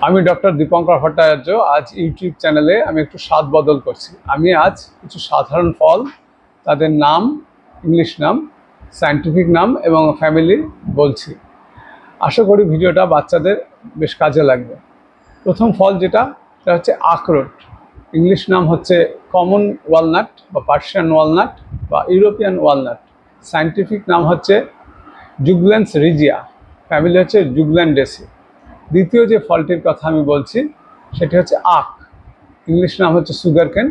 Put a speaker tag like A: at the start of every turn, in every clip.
A: আমি ডক্টর দীপঙ্কর ভট্টাচার্য। আজ ইউটিউব চ্যানেলে আমি একটু স্বাদ বদল করছি। আমি আজ কিছু সাধারণ ফল, তাদের নাম, ইংলিশ নাম, সায়েন্টিফিক নাম এবং ফ্যামিলি বলছি। আশা করি ভিডিওটা বাচ্চাদের বেশ কাজে লাগবে। প্রথম ফল সেটা হচ্ছে আখরোট। ইংলিশ নাম হচ্ছে কমন ওয়ালনাট বা পার্সিয়ান ওয়ালনাট বা ইউরোপিয়ান ওয়ালনাট। সায়েন্টিফিক নাম হচ্ছে জুগল্যান্স রিজিয়া, ফ্যামিলি হচ্ছে জুগল্যান্ডেসি। দ্বিতীয় যে ফলটির কথা আমি বলছি সেটি হচ্ছে আখ। ইংলিশ নাম হচ্ছে সুগার কেন,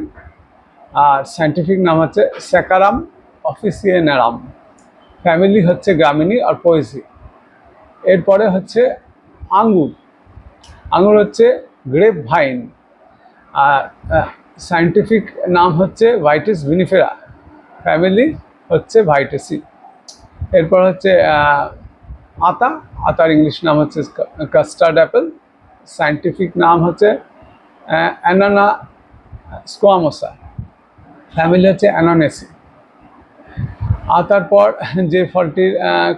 A: আর সায়েন্টিফিক নাম হচ্ছে স্যাকারাম অফিসিয়েনারাম, ফ্যামিলি হচ্ছে গ্রামিনী আর পোয়েসি। এরপরে হচ্ছে আঙ্গুর। আঙ্গুর হচ্ছে গ্রেপ ভাইন, আর সায়েন্টিফিক নাম হচ্ছে ভাইটিস ভিনিফেরা, ফ্যামিলি হচ্ছে ভাইটেসি। এরপর হচ্ছে আতা। আতার ইংলিশ নাম হচ্ছে কাস্টার্ড অ্যাপেল, সায়েন্টিফিক নাম হচ্ছে অ্যানানা স্কোয়ামোসা, ফ্যামিলি হচ্ছে অ্যানানেসি। আতার পর যে ফলটির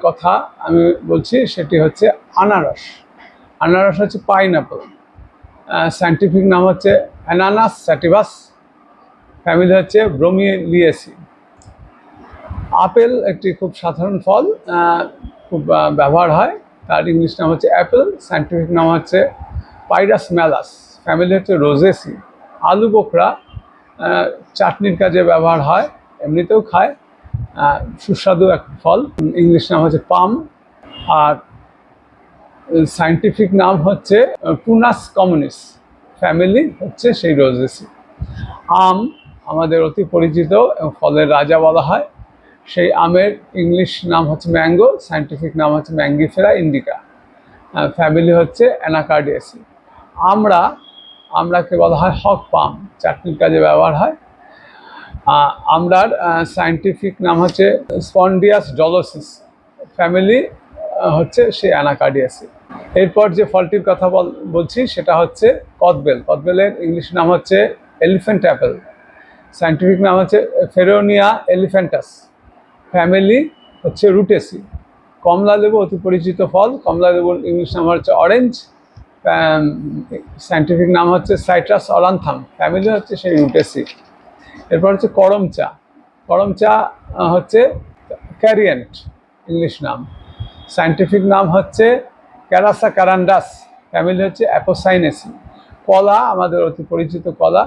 A: কথা আমি বলছি সেটি হচ্ছে আনারস। আনারস হচ্ছে পাইনঅ্যাপল, সায়েন্টিফিক নাম হচ্ছে অ্যানানাস স্যাটিভাস, ফ্যামিলি হচ্ছে ব্রোমিলিয়েসি। আপেল একটি খুব সাধারণ ফল, খুব ব্যবহার হয়। তার ইংলিশ নাম হচ্ছে অ্যাপেল, সায়েন্টিফিক নাম হচ্ছে পাইরাস ম্যালাস, ফ্যামিলি হচ্ছে রোজেসি। আলু বোখরা চাটনির কাজে ব্যবহার হয়, এমনিতেও খায়, সুস্বাদু এক ফল। ইংলিশ নাম হচ্ছে পাম, আর সায়েন্টিফিক নাম হচ্ছে টুনাস কমিউনিস, ফ্যামিলি হচ্ছে সেই রোজেসি। আম আমাদের অতি পরিচিত এবং ফলের রাজা বলা হয়। সেই আমের ইংলিশ নাম হচ্ছে ম্যাঙ্গো, সায়েন্টিফিক নাম হচ্ছে ম্যাঙ্গিফেরা ইন্ডিকা, ফ্যামিলি হচ্ছে অ্যানাকার্ডিয়াসি। আমড়াকে বলা হয় হক পাম, চাটনির কাজে ব্যবহার হয়। আমড়ার সায়েন্টিফিক নাম হচ্ছে স্পন্ডিয়াস ডলোসিস, ফ্যামিলি হচ্ছে সেই অ্যানাকার্ডিয়াসি। এরপর যে ফলটির কথা বলছি সেটা হচ্ছে কদবেল। কদবেলের ইংলিশ নাম হচ্ছে এলিফ্যান্ট অ্যাপেল, সায়েন্টিফিক নাম হচ্ছে ফেরোনিয়া এলিফ্যান্টাস, ফ্যামিলি হচ্ছে রুটেসি। কমলা লেবু অতি পরিচিত ফল। কমলা লেবুর ইংলিশ নাম হচ্ছে অরেঞ্জ, সায়েন্টিফিক নাম হচ্ছে সাইট্রাস অরান্থাম, ফ্যামিলি হচ্ছে সেই রুটেসি। এরপর হচ্ছে করম চা। করম চা হচ্ছে ক্যারিয়েন্ট, ইংলিশ নাম। সায়েন্টিফিক নাম হচ্ছে ক্যারাসা ক্যারান্ডাস, ফ্যামিলি হচ্ছে অ্যাপোসাইনেসি। কলা আমাদের অতি পরিচিত কলা,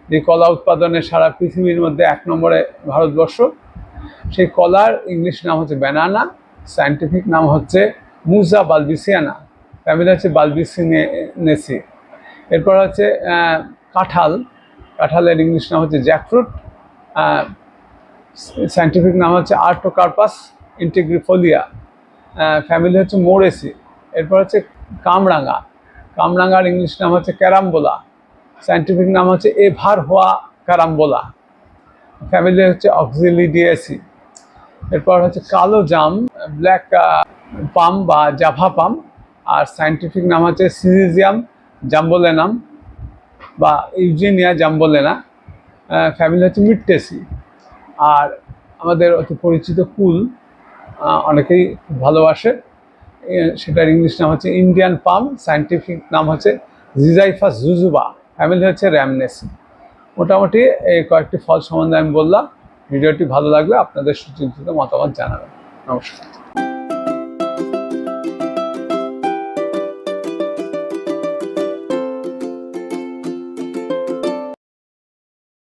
A: যে কলা উৎপাদনে সারা পৃথিবীর মধ্যে 1 নম্বরে ভারতবর্ষ। সেই কলার ইংলিশ নাম হচ্ছে ব্যানানা, সায়েন্টিফিক নাম হচ্ছে মুজা বালবিসিয়ানা, ফ্যামিলি হচ্ছে বালবিসিনেসি। এরপর হচ্ছে কাঁঠাল। কাঁঠালের ইংলিশ নাম হচ্ছে জ্যাকফ্রুট, সায়েন্টিফিক নাম হচ্ছে আর্টোকার্পাস ইন্টিগ্রিফোলিয়া, ফ্যামিলি হচ্ছে মোরেসি। এরপর হচ্ছে কামরাঙা। কামরাঙার ইংলিশ নাম হচ্ছে ক্যারাম্বোলা, সায়েন্টিফিক নাম হচ্ছে এভার হোয়া ক্যারাম্বোলা, ফ্যামিলি হচ্ছে অক্সিলিডিয়েসি। এরপর হচ্ছে কালো জাম, ব্ল্যাক পাম বা জাভা পাম, আর সায়েন্টিফিক নাম হচ্ছে সিজিজিয়াম জাম্বোলেনাম বা ইউজেনিয়া জাম্বোলেনা, ফ্যামিলি হচ্ছে মিটটেসি। আর আমাদের অতি পরিচিত কুল, অনেকেই ভালোবাসে, সেটার ইংলিশ নাম হচ্ছে ইন্ডিয়ান পাম, সায়েন্টিফিক নাম হচ্ছে জিজাইফাস জুজুবা, ফ্যামিলি হচ্ছে র্যামনেসি। মোটামুটি এই কয়েকটি ফল সম্বন্ধে আমি বললাম। ভিডিওটি ভালো লাগলে আপনাদের সুচিন্তিত মতামত জানাবেন। নমস্কার।